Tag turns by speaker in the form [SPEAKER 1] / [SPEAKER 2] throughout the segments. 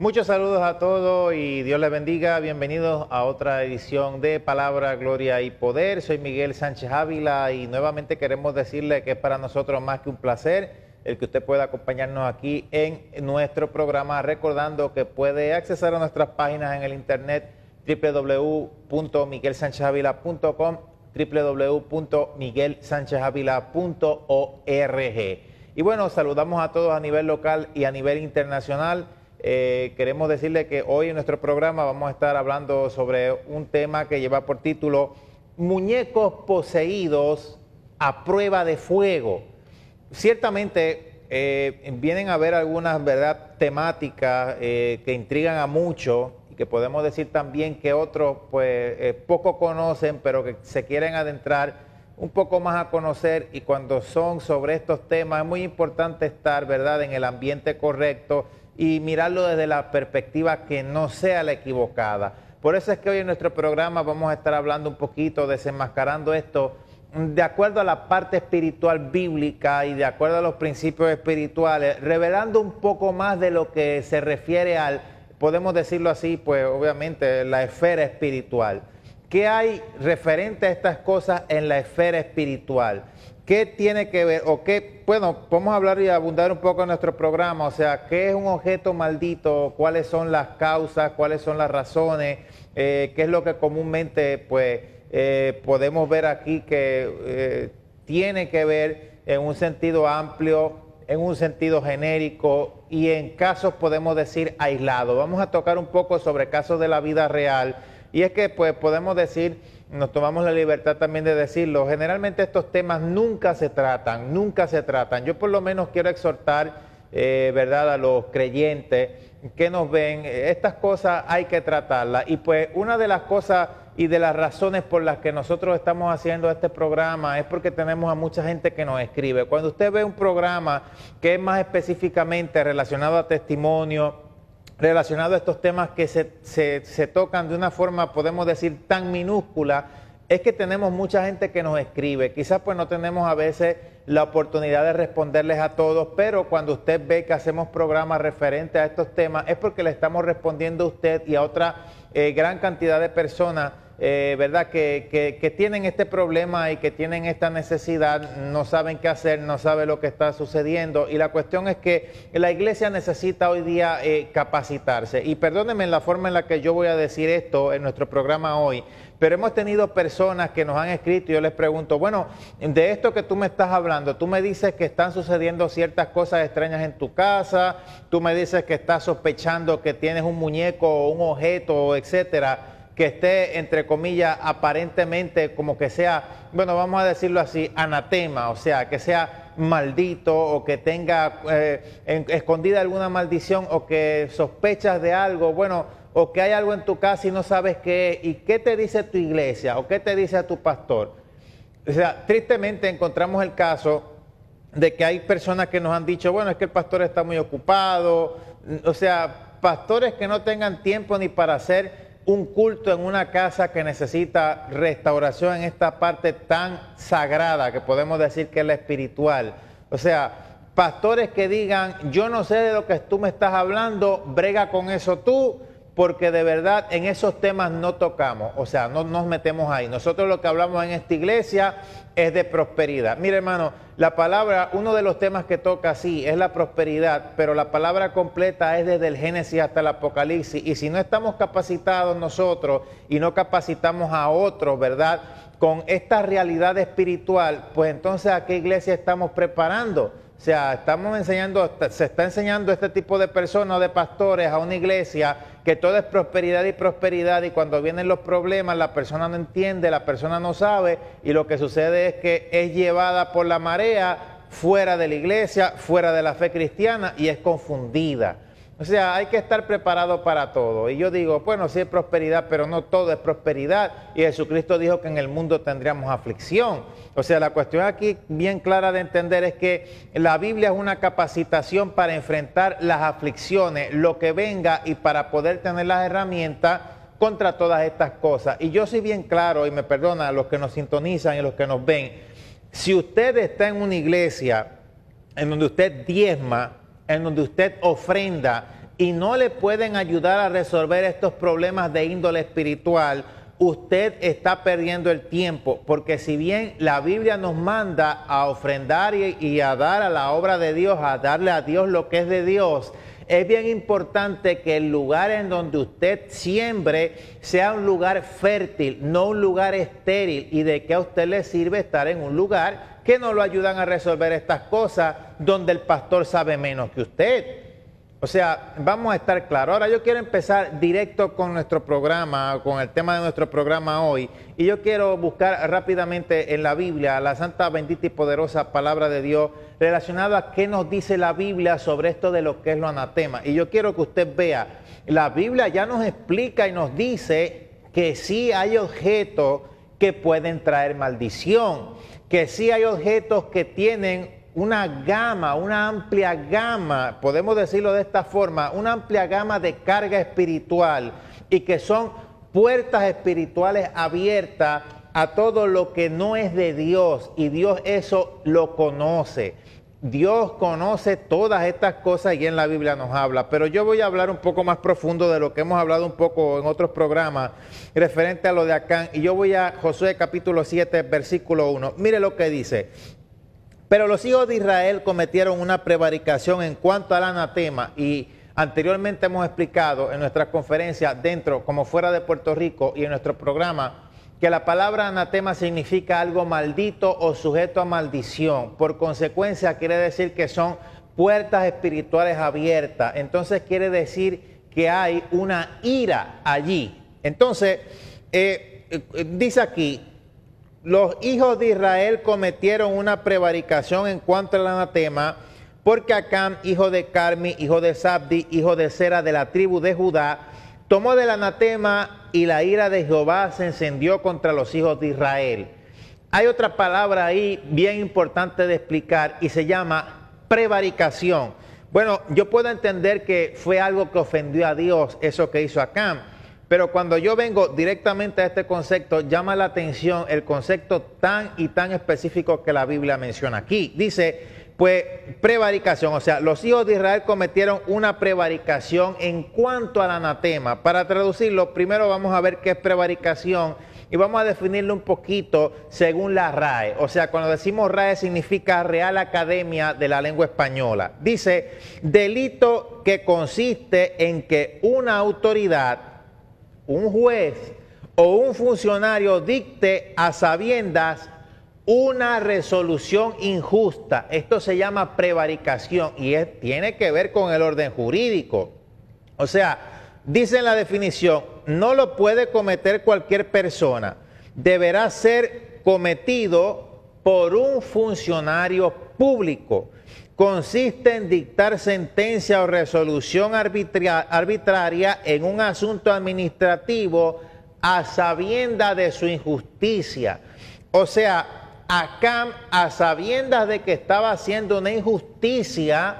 [SPEAKER 1] Muchos saludos a todos y Dios les bendiga. Bienvenidos a otra edición de Palabra, Gloria y Poder. Soy Miguel Sánchez Ávila y nuevamente queremos decirle que es para nosotros más que un placer el que usted pueda acompañarnos aquí en nuestro programa, recordando que puede acceder a nuestras páginas en el internet www.miguelsanchezavila.com, www.miguelsanchezavila.org. Y bueno, saludamos a todos a nivel local y a nivel internacional. Queremos decirle que hoy en nuestro programa vamos a estar hablando sobre un tema que lleva por título Muñecos poseídos a prueba de fuego. Ciertamente vienen a haber algunas temáticas que intrigan a muchos y que podemos decir también que otros pues poco conocen, pero que se quieren adentrar un poco más a conocer, y cuando son sobre estos temas es muy importante estar, ¿verdad?, en el ambiente correcto y mirarlo desde la perspectiva que no sea la equivocada. Por eso es que hoy en nuestro programa vamos a estar hablando un poquito, desenmascarando esto de acuerdo a la parte espiritual bíblica y de acuerdo a los principios espirituales, revelando un poco más de lo que se refiere al, podemos decirlo así, pues obviamente la esfera espiritual. ¿Qué hay referente a estas cosas en la esfera espiritual? ¿Qué tiene que ver, o qué, bueno, podemos hablar y abundar un poco en nuestro programa, o sea, qué es un objeto maldito, cuáles son las causas, cuáles son las razones, qué es lo que comúnmente, pues, podemos ver aquí que tiene que ver en un sentido amplio, en un sentido genérico y en casos, podemos decir, aislados. Vamos a tocar un poco sobre casos de la vida real, y es que, pues, podemos decir, nos tomamos la libertad también de decirlo, generalmente estos temas nunca se tratan. Yo por lo menos quiero exhortar, ¿verdad?, a los creyentes que nos ven, estas cosas hay que tratarlas. Y pues una de las cosas y de las razones por las que nosotros estamos haciendo este programa es porque tenemos a mucha gente que nos escribe. Cuando usted ve un programa que es más específicamente relacionado a testimonio, relacionado a estos temas que se tocan de una forma, podemos decir, tan minúscula, es que tenemos mucha gente que nos escribe. Quizás pues no tenemos a veces la oportunidad de responderles a todos, pero cuando usted ve que hacemos programas referentes a estos temas, es porque le estamos respondiendo a usted y a otra gran cantidad de personas, ¿verdad?, que tienen este problema y que tienen esta necesidad, no saben qué hacer, no saben lo que está sucediendo, y la cuestión es que la iglesia necesita hoy día capacitarse. Y perdónenme la forma en la que yo voy a decir esto en nuestro programa hoy, pero hemos tenido personas que nos han escrito y yo les pregunto, bueno, de esto que tú me estás hablando, tú me dices que están sucediendo ciertas cosas extrañas en tu casa, tú me dices que estás sospechando que tienes un muñeco o un objeto, etcétera, que esté, entre comillas, aparentemente como que sea, bueno, vamos a decirlo así, anatema, o sea, que sea maldito o que tenga escondida alguna maldición o que sospechas de algo, bueno, o que hay algo en tu casa y no sabes qué es, y qué te dice tu iglesia o qué te dice a tu pastor. O sea, tristemente encontramos el caso de que hay personas que nos han dicho, bueno, es que el pastor está muy ocupado, o sea, pastores que no tengan tiempo ni para hacer un culto en una casa que necesita restauración en esta parte tan sagrada que podemos decir que es la espiritual. O sea, pastores que digan, yo no sé de lo que tú me estás hablando, brega con eso tú, porque de verdad en esos temas no tocamos, o sea, no nos metemos ahí. Nosotros lo que hablamos en esta iglesia es de prosperidad. Mire, hermano, la palabra, uno de los temas que toca, sí, es la prosperidad, pero la palabra completa es desde el Génesis hasta el Apocalipsis, y si no estamos capacitados nosotros y no capacitamos a otros, ¿verdad?, con esta realidad espiritual, pues entonces ¿a qué iglesia estamos preparando? O sea, estamos enseñando, se está enseñando a este tipo de personas, de pastores, a una iglesia que todo es prosperidad, y cuando vienen los problemas la persona no entiende, la persona no sabe, y lo que sucede es que es llevada por la marea fuera de la iglesia, fuera de la fe cristiana, y es confundida. O sea, hay que estar preparado para todo. Y yo digo, bueno, sí es prosperidad, pero no todo es prosperidad. Y Jesucristo dijo que en el mundo tendríamos aflicción. O sea, la cuestión aquí bien clara de entender es que la Biblia es una capacitación para enfrentar las aflicciones, lo que venga, y para poder tener las herramientas contra todas estas cosas. Y yo soy bien claro, y me perdonan los que nos sintonizan y los que nos ven, si usted está en una iglesia en donde usted diezma, en donde usted ofrenda, y no le pueden ayudar a resolver estos problemas de índole espiritual, usted está perdiendo el tiempo, porque si bien la Biblia nos manda a ofrendar y a dar a la obra de Dios, a darle a Dios lo que es de Dios, es bien importante que el lugar en donde usted siembre sea un lugar fértil, no un lugar estéril. ¿Y de qué a usted le sirve estar en un lugar que no lo ayudan a resolver estas cosas, donde el pastor sabe menos que usted? O sea, vamos a estar claros. Ahora yo quiero empezar directo con nuestro programa, con el tema de nuestro programa hoy. Y yo quiero buscar rápidamente en la Biblia la santa, bendita y poderosa palabra de Dios relacionada a qué nos dice la Biblia sobre esto de lo que es lo anatema. Y yo quiero que usted vea, la Biblia ya nos explica y nos dice que sí hay objetos que pueden traer maldición, que sí hay objetos que tienen una gama, una amplia gama, podemos decirlo de esta forma, una amplia gama de carga espiritual, y que son puertas espirituales abiertas a todo lo que no es de Dios, y Dios eso lo conoce. Dios conoce todas estas cosas y en la Biblia nos habla, pero yo voy a hablar un poco más profundo de lo que hemos hablado un poco en otros programas referente a lo de Acán, y yo voy a Josué capítulo 7, versículo 1. Mire lo que dice: pero los hijos de Israel cometieron una prevaricación en cuanto al anatema, y anteriormente hemos explicado en nuestras conferencias dentro como fuera de Puerto Rico y en nuestro programa que la palabra anatema significa algo maldito o sujeto a maldición. Por consecuencia quiere decir que son puertas espirituales abiertas. Entonces quiere decir que hay una ira allí. Entonces dice aquí: los hijos de Israel cometieron una prevaricación en cuanto al anatema, porque Acán, hijo de Carmi, hijo de Sabdi, hijo de Sera, de la tribu de Judá, tomó del anatema, y la ira de Jehová se encendió contra los hijos de Israel. Hay otra palabra ahí bien importante de explicar, y se llama prevaricación. Bueno, yo puedo entender que fue algo que ofendió a Dios, eso que hizo Acán. Pero cuando yo vengo directamente a este concepto, llama la atención el concepto tan y tan específico que la Biblia menciona aquí. Dice, pues, prevaricación, o sea, los hijos de Israel cometieron una prevaricación en cuanto al anatema. Para traducirlo, primero vamos a ver qué es prevaricación y vamos a definirlo un poquito según la RAE. O sea, cuando decimos RAE significa Real Academia de la Lengua Española. Dice, delito que consiste en que una autoridad, un juez o un funcionario dicte a sabiendas una resolución injusta. Esto se llama prevaricación y tiene que ver con el orden jurídico. O sea, dice en la definición, no lo puede cometer cualquier persona. Deberá ser cometido por un funcionario público. Consiste en dictar sentencia o resolución arbitraria en un asunto administrativo a sabiendas de su injusticia. O sea, Acán, a sabiendas de que estaba haciendo una injusticia,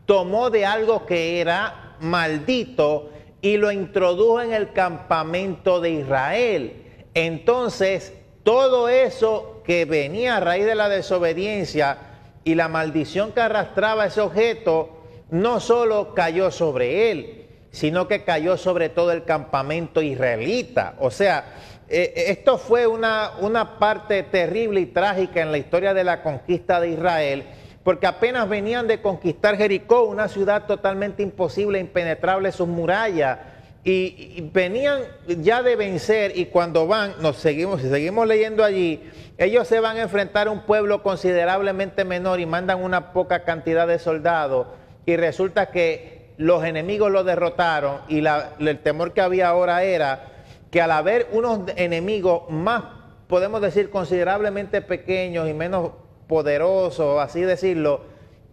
[SPEAKER 1] tomó de algo que era maldito y lo introdujo en el campamento de Israel. Entonces, todo eso que venía a raíz de la desobediencia y la maldición que arrastraba ese objeto, no solo cayó sobre él, sino que cayó sobre todo el campamento israelita. O sea, esto fue una parte terrible y trágica en la historia de la conquista de Israel, porque apenas venían de conquistar Jericó, una ciudad totalmente imposible, impenetrable sus murallas, y venían ya de vencer, y cuando van, si seguimos leyendo allí, ellos se van a enfrentar a un pueblo considerablemente menor y mandan una poca cantidad de soldados, y resulta que los enemigos los derrotaron, y el temor que había ahora era que al haber unos enemigos más, podemos decir, considerablemente pequeños y menos poderosos, así decirlo,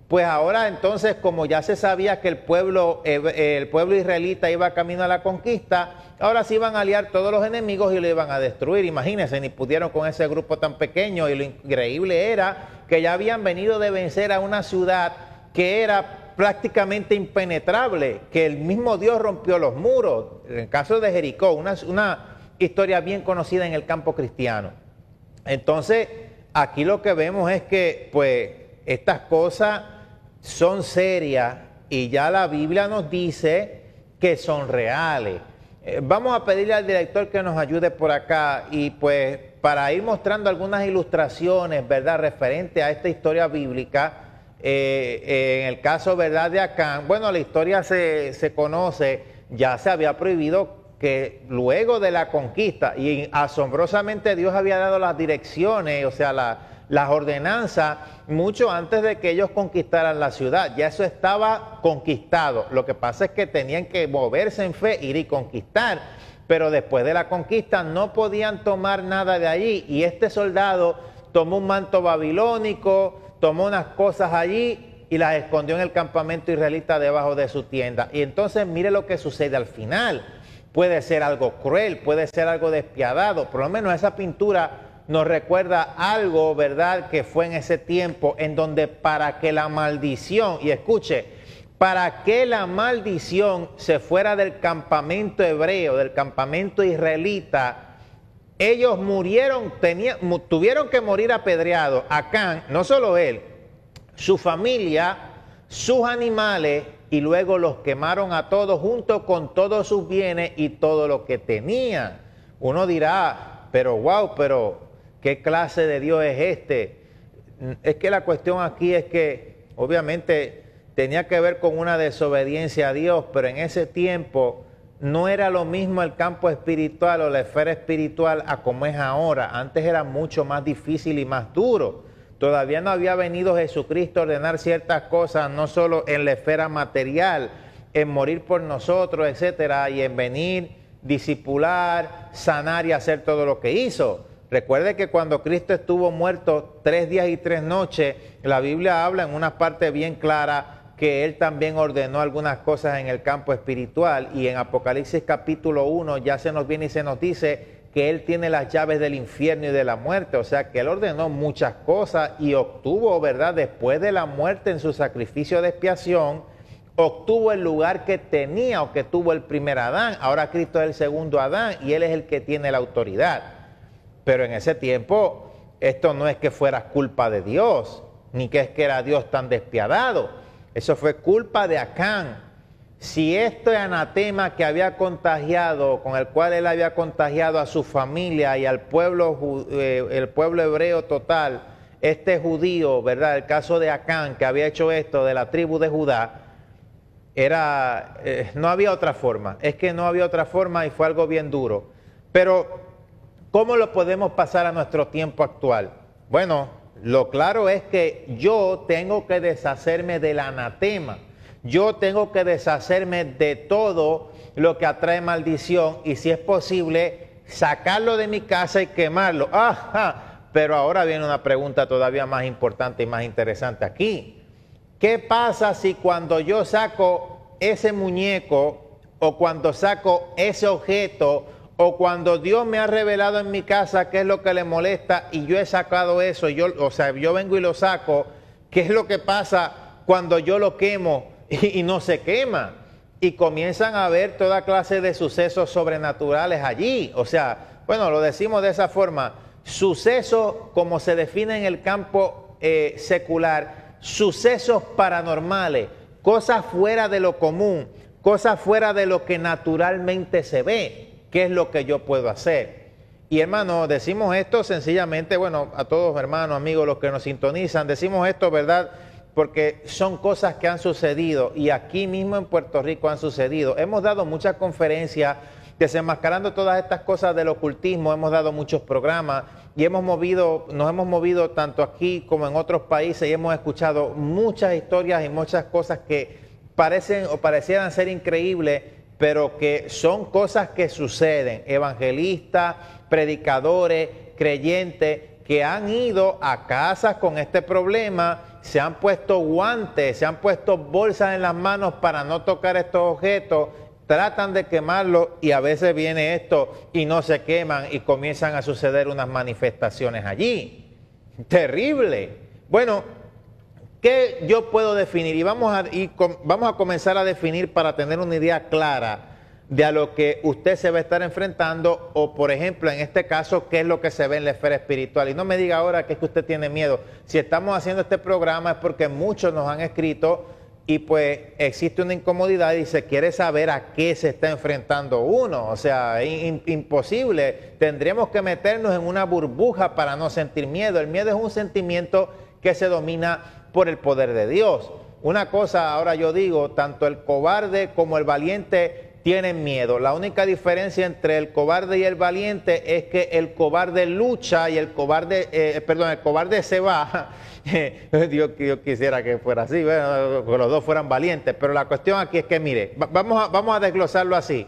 [SPEAKER 1] pues ahora entonces, como ya se sabía que el pueblo israelita iba camino a la conquista, ahora se iban a aliar todos los enemigos y lo iban a destruir. Imagínense, ni pudieron con ese grupo tan pequeño, y lo increíble era que ya habían venido de vencer a una ciudad que era prácticamente impenetrable, que el mismo Dios rompió los muros. En el caso de Jericó, una historia bien conocida en el campo cristiano. Entonces, aquí lo que vemos es que, pues, estas cosas son serias y ya la Biblia nos dice que son reales. Vamos a pedirle al director que nos ayude por acá y pues para ir mostrando algunas ilustraciones, ¿verdad?, referente a esta historia bíblica. En el caso, ¿verdad?, de Acán, bueno, la historia se conoce, ya se había prohibido que luego de la conquista, y asombrosamente Dios había dado las direcciones, o sea, las ordenanzas, mucho antes de que ellos conquistaran la ciudad. Ya eso estaba conquistado. Lo que pasa es que tenían que moverse en fe, ir y conquistar. Pero después de la conquista no podían tomar nada de allí. Y este soldado tomó un manto babilónico, tomó unas cosas allí y las escondió en el campamento israelita debajo de su tienda. Y entonces mire lo que sucede al final. Puede ser algo cruel, puede ser algo despiadado. Por lo menos esa pintura nos recuerda algo, ¿verdad?, que fue en ese tiempo en donde para que la maldición, y escuche, para que la maldición se fuera del campamento hebreo, del campamento israelita, ellos murieron, tuvieron que morir apedreados. Acán, no solo él, su familia, sus animales, y luego los quemaron a todos junto con todos sus bienes y todo lo que tenían. Uno dirá, pero wow, pero ¿qué clase de Dios es este? Es que la cuestión aquí es que obviamente tenía que ver con una desobediencia a Dios, pero en ese tiempo no era lo mismo el campo espiritual o la esfera espiritual a como es ahora. Antes era mucho más difícil y más duro. Todavía no había venido Jesucristo a ordenar ciertas cosas, no solo en la esfera material, en morir por nosotros, etcétera, y en venir, discipular, sanar y hacer todo lo que hizo. Recuerde que cuando Cristo estuvo muerto 3 días y 3 noches, la Biblia habla en una parte bien clara que Él también ordenó algunas cosas en el campo espiritual, y en Apocalipsis capítulo 1 ya se nos viene y se nos dice que Él tiene las llaves del infierno y de la muerte. O sea que Él ordenó muchas cosas y obtuvo, ¿verdad?, después de la muerte en su sacrificio de expiación, obtuvo el lugar que tenía o que tuvo el primer Adán. Ahora Cristo es el segundo Adán y Él es el que tiene la autoridad. Pero en ese tiempo esto no es que fuera culpa de Dios, ni que es que era Dios tan despiadado. Eso fue culpa de Acán. Si este anatema que había contagiado, con el cual él había contagiado a su familia y al pueblo, el pueblo hebreo total, este judío, ¿verdad?, el caso de Acán, que había hecho esto de la tribu de Judá, no había otra forma. Es que no había otra forma y fue algo bien duro. Pero ¿cómo lo podemos pasar a nuestro tiempo actual? Bueno, lo claro es que yo tengo que deshacerme del anatema. Yo tengo que deshacerme de todo lo que atrae maldición y, si es posible, sacarlo de mi casa y quemarlo. Ajá. Pero ahora viene una pregunta todavía más importante y más interesante aquí. ¿Qué pasa si cuando yo saco ese muñeco o cuando saco ese objeto o cuando Dios me ha revelado en mi casa qué es lo que le molesta y yo he sacado eso, yo vengo y lo saco? ¿Qué es lo que pasa cuando yo lo quemo y no se quema? Y comienzan a haber toda clase de sucesos sobrenaturales allí. O sea, bueno, lo decimos de esa forma, sucesos como se define en el campo secular, sucesos paranormales, cosas fuera de lo común, cosas fuera de lo que naturalmente se ve. ¿Qué es lo que yo puedo hacer? Y hermano, decimos esto sencillamente, bueno, a todos hermanos, amigos, los que nos sintonizan, decimos esto, ¿verdad?, porque son cosas que han sucedido y aquí mismo en Puerto Rico han sucedido. Hemos dado muchas conferencias desenmascarando todas estas cosas del ocultismo, hemos dado muchos programas y nos hemos movido tanto aquí como en otros países y hemos escuchado muchas historias y muchas cosas que parecen o parecieran ser increíbles, pero que son cosas que suceden. Evangelistas, predicadores, creyentes que han ido a casas con este problema, se han puesto guantes, se han puesto bolsas en las manos para no tocar estos objetos, tratan de quemarlos y a veces viene esto y no se queman y comienzan a suceder unas manifestaciones allí. Terrible. Bueno, ¿qué yo puedo definir? Y vamos a comenzar a definir para tener una idea clara de a lo que usted se va a estar enfrentando o, por ejemplo, en este caso, qué es lo que se ve en la esfera espiritual. Y no me diga ahora que es que usted tiene miedo. Si estamos haciendo este programa es porque muchos nos han escrito y pues existe una incomodidad y se quiere saber a qué se está enfrentando uno. O sea, imposible. Tendríamos que meternos en una burbuja para no sentir miedo. El miedo es un sentimiento que se domina por el poder de Dios. Una cosa, ahora yo digo, tanto el cobarde como el valiente tienen miedo. La única diferencia entre el cobarde y el valiente es que el cobarde lucha y el cobarde se va. Yo quisiera que fuera así, bueno, que los dos fueran valientes, pero la cuestión aquí es que, mire, vamos a desglosarlo así.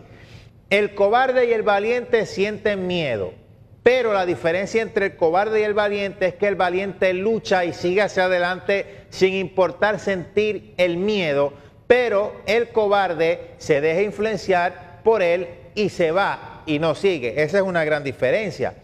[SPEAKER 1] El cobarde y el valiente sienten miedo, pero la diferencia entre el cobarde y el valiente es que el valiente lucha y sigue hacia adelante sin importar sentir el miedo, pero el cobarde se deja influenciar por él y se va y no sigue. Esa es una gran diferencia.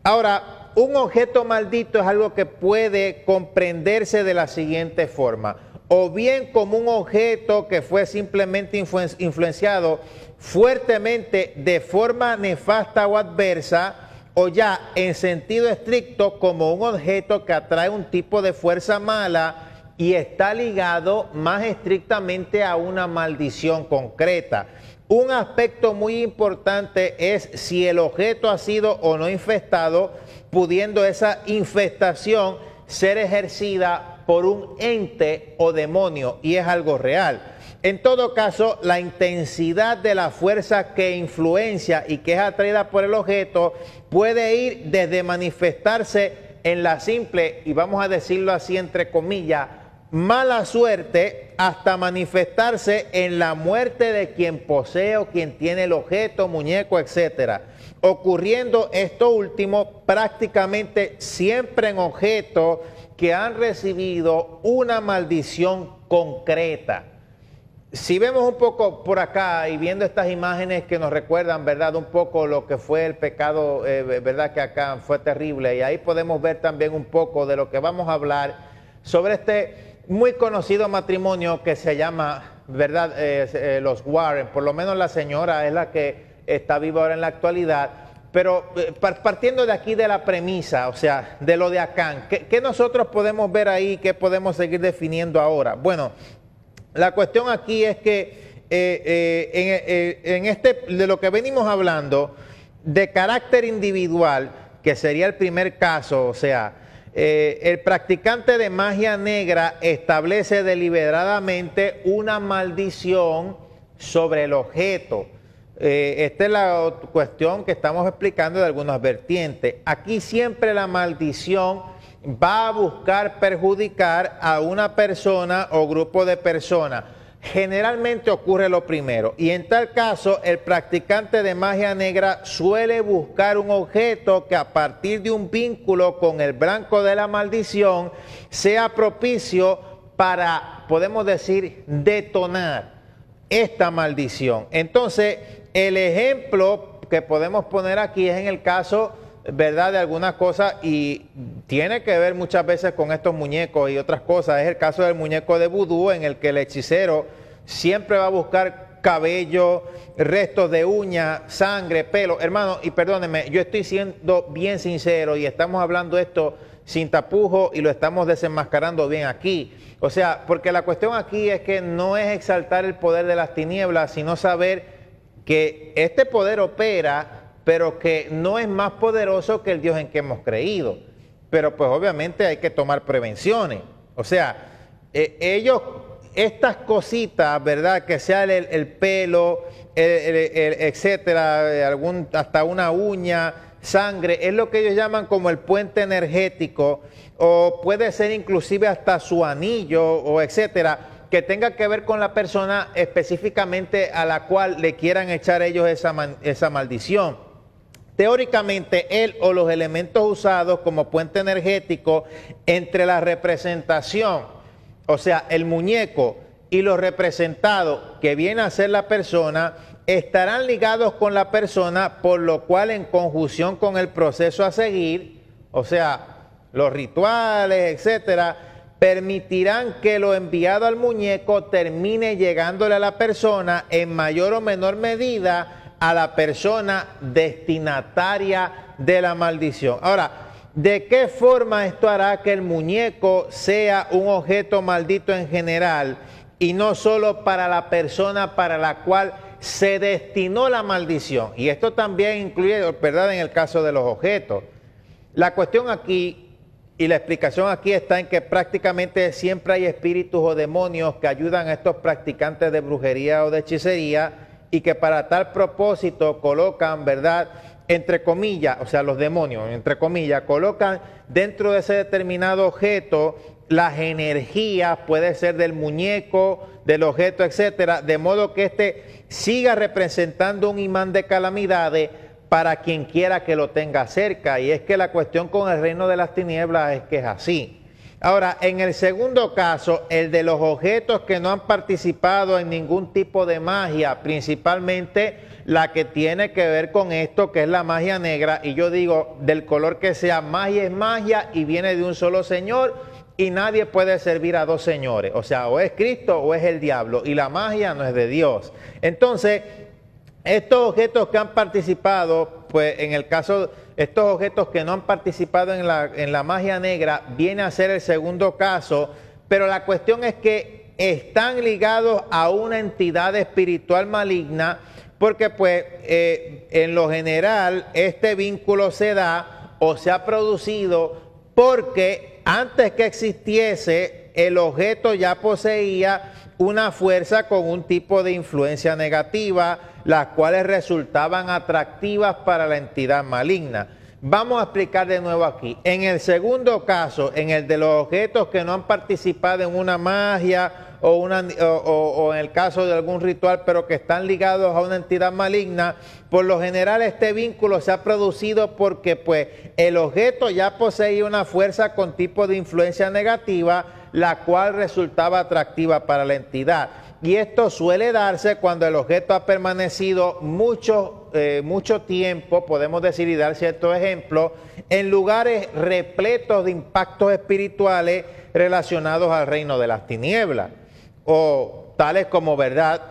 [SPEAKER 1] Ahora, un objeto maldito es algo que puede comprenderse de la siguiente forma: o bien como un objeto que fue simplemente influenciado fuertemente de forma nefasta o adversa, o ya en sentido estricto como un objeto que atrae un tipo de fuerza mala y está ligado más estrictamente a una maldición concreta. Un aspecto muy importante es si el objeto ha sido o no infestado, pudiendo esa infestación ser ejercida por un ente o demonio, y es algo real. En todo caso, la intensidad de la fuerza que influencia y que es atraída por el objeto puede ir desde manifestarse en la simple, y vamos a decirlo así entre comillas, mala suerte, hasta manifestarse en la muerte de quien posee o quien tiene el objeto, muñeco, etcétera, ocurriendo esto último prácticamente siempre en objetos que han recibido una maldición concreta. Si vemos un poco por acá y viendo estas imágenes que nos recuerdan, ¿verdad?, un poco lo que fue el pecado, ¿verdad?, que acá fue terrible, y ahí podemos ver también un poco de lo que vamos a hablar sobre este muy conocido matrimonio que se llama, ¿verdad?, los Warren. Por lo menos la señora es la que está viva ahora en la actualidad, pero partiendo de aquí de la premisa, o sea, de lo de Acán, ¿qué nosotros podemos ver ahí? ¿Qué podemos seguir definiendo ahora? Bueno, la cuestión aquí es que de lo que venimos hablando, de carácter individual, que sería el primer caso, o sea, el practicante de magia negra establece deliberadamente una maldición sobre el objeto. Esta es la cuestión que estamos explicando de algunas vertientes. Aquí siempre la maldición va a buscar perjudicar a una persona o grupo de personas. Generalmente ocurre lo primero, y en tal caso el practicante de magia negra suele buscar un objeto que a partir de un vínculo con el blanco de la maldición sea propicio para, podemos decir, detonar esta maldición. Entonces, el ejemplo que podemos poner aquí es en el caso, ¿verdad?, de algunas cosas, y tiene que ver muchas veces con estos muñecos y otras cosas. Es el caso del muñeco de vudú, en el que el hechicero siempre va a buscar cabello, restos de uña, sangre, pelo. Hermano, y perdónenme, yo estoy siendo bien sincero y estamos hablando esto sin tapujos y lo estamos desenmascarando bien aquí. O sea, porque la cuestión aquí es que no es exaltar el poder de las tinieblas, sino saber que este poder opera, pero que no es más poderoso que el Dios en que hemos creído. Pero pues obviamente hay que tomar prevenciones. O sea, estas cositas, ¿verdad?, que sea el pelo, etcétera, hasta una uña, sangre, es lo que ellos llaman como el puente energético, o puede ser inclusive hasta su anillo, o etcétera, que tenga que ver con la persona específicamente a la cual le quieran echar ellos esa maldición. Teóricamente, él o los elementos usados como puente energético entre la representación, o sea, el muñeco, y los representados, que viene a ser la persona, estarán ligados con la persona, por lo cual en conjunción con el proceso a seguir, o sea, los rituales, etcétera, permitirán que lo enviado al muñeco termine llegándole a la persona en mayor o menor medida a la persona destinataria de la maldición. Ahora, ¿de qué forma esto hará que el muñeco sea un objeto maldito en general? y no solo para la persona para la cual se destinó la maldición. Y esto también incluye, ¿verdad?, en el caso de los objetos. La cuestión aquí y la explicación aquí está en que prácticamente siempre hay espíritus o demonios que ayudan a estos practicantes de brujería o de hechicería y que para tal propósito colocan, ¿verdad?, entre comillas, o sea, los demonios, entre comillas, colocan dentro de ese determinado objeto las energías, puede ser del muñeco, del objeto, etcétera, de modo que éste siga representando un imán de calamidades para quien quiera que lo tenga cerca. Y es que la cuestión con el reino de las tinieblas es que es así. Ahora, en el segundo caso, el de los objetos que no han participado en ningún tipo de magia, principalmente la que tiene que ver con esto, que es la magia negra, y yo digo, del color que sea, magia es magia y viene de un solo señor, y nadie puede servir a dos señores, o sea, o es Cristo o es el diablo, y la magia no es de Dios. Entonces, estos objetos que han participado, pues en el caso, estos objetos que no han participado en la magia negra, viene a ser el segundo caso, pero la cuestión es que están ligados a una entidad espiritual maligna, porque pues en lo general este vínculo se da o se ha producido porque antes que existiese el objeto ya poseía una fuerza con un tipo de influencia negativa, las cuales resultaban atractivas para la entidad maligna. Vamos a explicar de nuevo aquí. En el segundo caso, en el de los objetos que no han participado en una magia o en el caso de algún ritual, pero que están ligados a una entidad maligna, por lo general este vínculo se ha producido porque pues el objeto ya poseía una fuerza con tipo de influencia negativa, la cual resultaba atractiva para la entidad. Y esto suele darse cuando el objeto ha permanecido mucho tiempo, podemos decir y dar ciertos ejemplos, en lugares repletos de impactos espirituales relacionados al reino de las tinieblas, o tales como, ¿verdad?,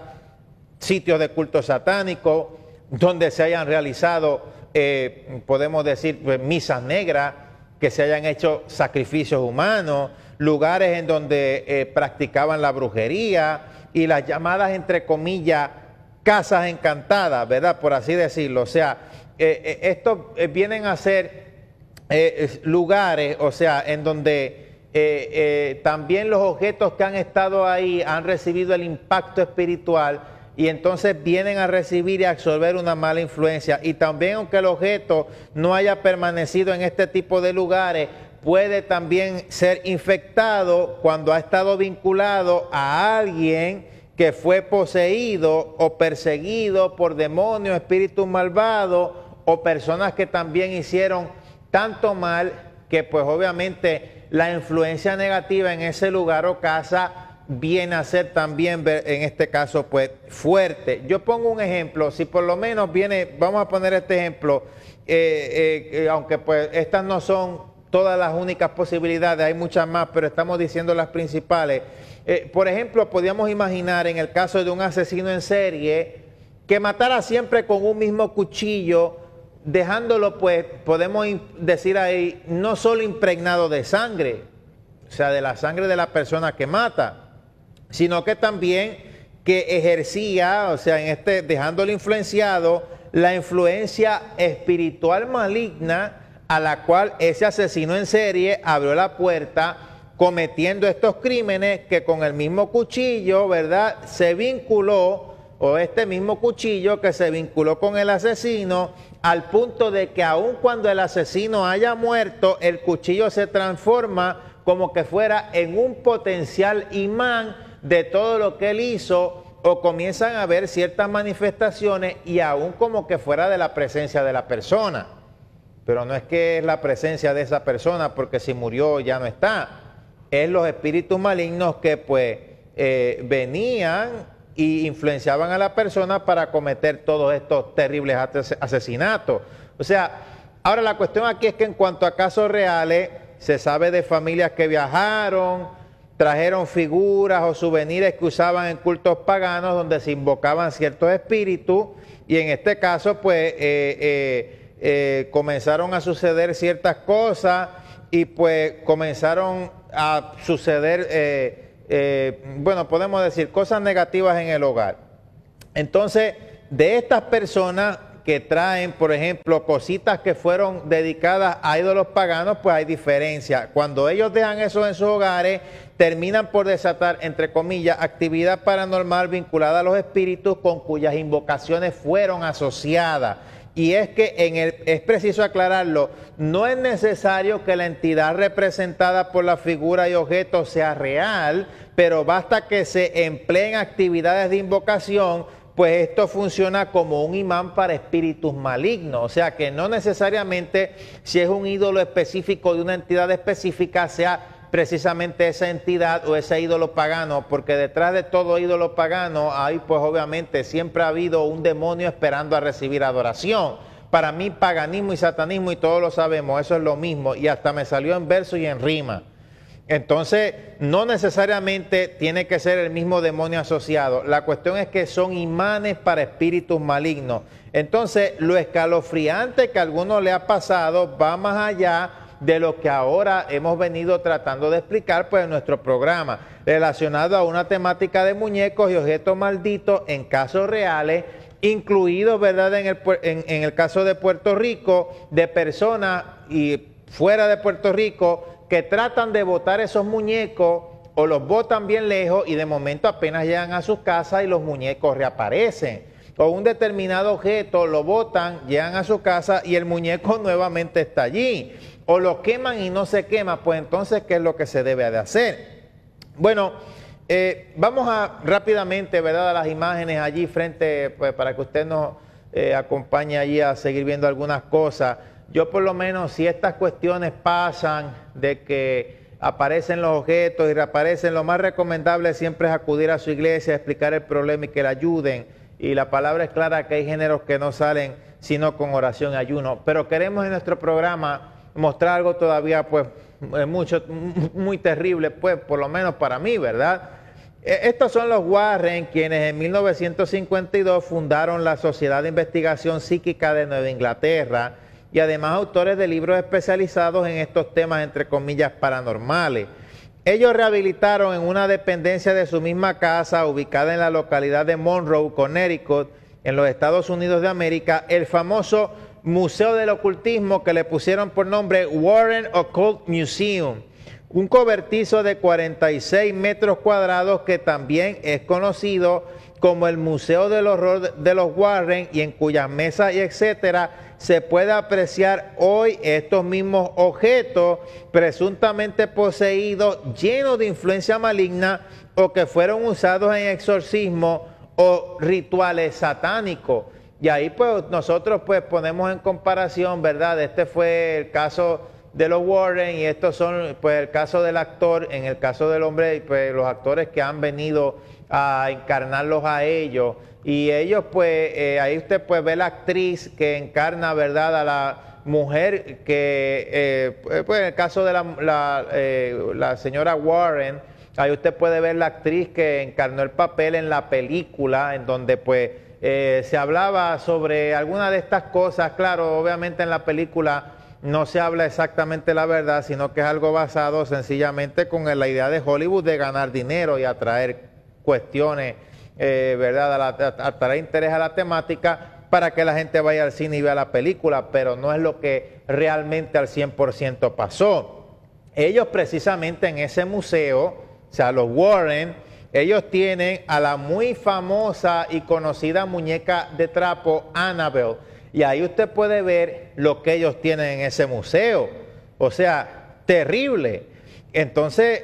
[SPEAKER 1] sitios de culto satánico, donde se hayan realizado, podemos decir, pues, misas negras, que se hayan hecho sacrificios humanos, lugares en donde practicaban la brujería y las llamadas, entre comillas, casas encantadas, ¿verdad?, por así decirlo. O sea, estos vienen a ser lugares, o sea, en donde también los objetos que han estado ahí han recibido el impacto espiritual y entonces vienen a recibir y a absorber una mala influencia. Y también, aunque el objeto no haya permanecido en este tipo de lugares, puede también ser infectado cuando ha estado vinculado a alguien que fue poseído o perseguido por demonios, espíritus malvados, o personas que también hicieron tanto mal que pues obviamente la influencia negativa en ese lugar o casa viene a ser también, en este caso, pues fuerte. Yo pongo un ejemplo, si por lo menos viene, vamos a poner este ejemplo, aunque pues estas no son todas las únicas posibilidades, hay muchas más, pero estamos diciendo las principales. Por ejemplo, podríamos imaginar en el caso de un asesino en serie que matara siempre con un mismo cuchillo, dejándolo, pues, podemos decir ahí, no solo impregnado de sangre, o sea, de la sangre de la persona que mata, sino que también que ejercía, o sea, dejándolo influenciado, la influencia espiritual maligna a la cual ese asesino en serie abrió la puerta, cometiendo estos crímenes que con el mismo cuchillo, ¿verdad?, se vinculó, o este mismo cuchillo que se vinculó con el asesino, al punto de que aun cuando el asesino haya muerto, el cuchillo se transforma como que fuera en un potencial imán de todo lo que él hizo, o comienzan a ver ciertas manifestaciones y aún como que fuera de la presencia de la persona. Pero no es que es la presencia de esa persona, porque si murió ya no está. Es los espíritus malignos que pues venían y influenciaban a la persona para cometer todos estos terribles asesinatos. O sea, ahora la cuestión aquí es que en cuanto a casos reales, se sabe de familias que viajaron, trajeron figuras o souvenirs que usaban en cultos paganos donde se invocaban ciertos espíritus, y en este caso pues comenzaron a suceder ciertas cosas y pues comenzaron a suceder bueno, podemos decir, cosas negativas en el hogar. Entonces, de estas personas que traen, por ejemplo, cositas que fueron dedicadas a ídolos paganos, pues hay diferencia. Cuando ellos dejan eso en sus hogares, terminan por desatar, entre comillas, actividad paranormal vinculada a los espíritus con cuyas invocaciones fueron asociadas. Y es que es preciso aclararlo, no es necesario que la entidad representada por la figura y objeto sea real, pero basta que se empleen actividades de invocación, pues esto funciona como un imán para espíritus malignos. O sea que no necesariamente si es un ídolo específico de una entidad específica sea precisamente esa entidad o ese ídolo pagano, porque detrás de todo ídolo pagano hay pues obviamente siempre ha habido un demonio esperando a recibir adoración. Para mí paganismo y satanismo, y todos lo sabemos, eso es lo mismo, y hasta me salió en verso y en rima. Entonces, no necesariamente tiene que ser el mismo demonio asociado. La cuestión es que son imanes para espíritus malignos. Entonces, lo escalofriante que a algunos le ha pasado va más allá de lo que ahora hemos venido tratando de explicar pues, en nuestro programa, relacionado a una temática de muñecos y objetos malditos en casos reales, incluidos, ¿verdad?, en el caso de Puerto Rico, de personas y fuera de Puerto Rico que tratan de botar esos muñecos o los botan bien lejos y de momento apenas llegan a sus casas y los muñecos reaparecen. O un determinado objeto lo botan, llegan a su casa y el muñeco nuevamente está allí. O lo queman y no se quema, pues entonces, ¿qué es lo que se debe de hacer? Bueno, vamos a rápidamente, ¿verdad?, a las imágenes allí frente, pues para que usted nos acompañe allí a seguir viendo algunas cosas. Yo por lo menos, si estas cuestiones pasan de que aparecen los objetos y reaparecen, lo más recomendable siempre es acudir a su iglesia, explicar el problema y que le ayuden. Y la palabra es clara que hay géneros que no salen sino con oración y ayuno. Pero queremos en nuestro programa mostrar algo todavía pues muy terrible, pues por lo menos para mí, ¿verdad? Estos son los Warren, quienes en 1952 fundaron la Sociedad de Investigación Psíquica de Nueva Inglaterra, y además autores de libros especializados en estos temas, entre comillas, paranormales. Ellos rehabilitaron en una dependencia de su misma casa, ubicada en la localidad de Monroe, Connecticut, en los Estados Unidos de América, el famoso Museo del Ocultismo que le pusieron por nombre Warren Occult Museum, un cobertizo de 46 metros cuadrados que también es conocido como el Museo del Horror de los Warren, y en cuyas mesas y etcétera se puede apreciar hoy estos mismos objetos presuntamente poseídos, llenos de influencia maligna o que fueron usados en exorcismo o rituales satánicos. Y ahí pues nosotros pues ponemos en comparación, ¿verdad? Este fue el caso de los Warren y estos son pues el caso del actor, en el caso del hombre, pues los actores que han venido a encarnarlos a ellos. Y ellos pues, ahí usted pues ve la actriz que encarna, ¿verdad?, a la mujer que, pues en el caso de la señora Warren, ahí usted puede ver la actriz que encarnó el papel en la película, en donde pues se hablaba sobre alguna de estas cosas. Claro, obviamente en la película no se habla exactamente la verdad, sino que es algo basado sencillamente con la idea de Hollywood de ganar dinero y atraer cuestiones, ¿verdad?, atraer interés a la temática para que la gente vaya al cine y vea la película, pero no es lo que realmente al 100% pasó. Ellos precisamente en ese museo, o sea, los Warren, ellos tienen a la muy famosa y conocida muñeca de trapo Annabelle, y ahí usted puede ver lo que ellos tienen en ese museo, o sea, terrible. Entonces,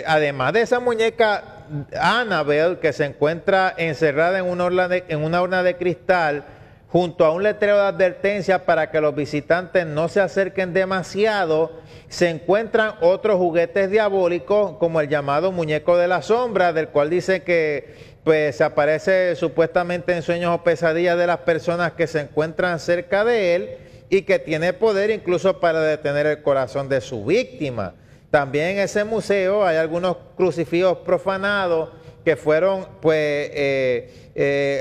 [SPEAKER 1] además de esa muñeca Annabelle, que se encuentra encerrada en una urna de cristal, junto a un letrero de advertencia para que los visitantes no se acerquen demasiado, se encuentran otros juguetes diabólicos, como el llamado muñeco de la sombra, del cual dice que pues se aparece supuestamente en sueños o pesadillas de las personas que se encuentran cerca de él, y que tiene poder incluso para detener el corazón de su víctima. También en ese museo hay algunos crucifijos profanados que fueron pues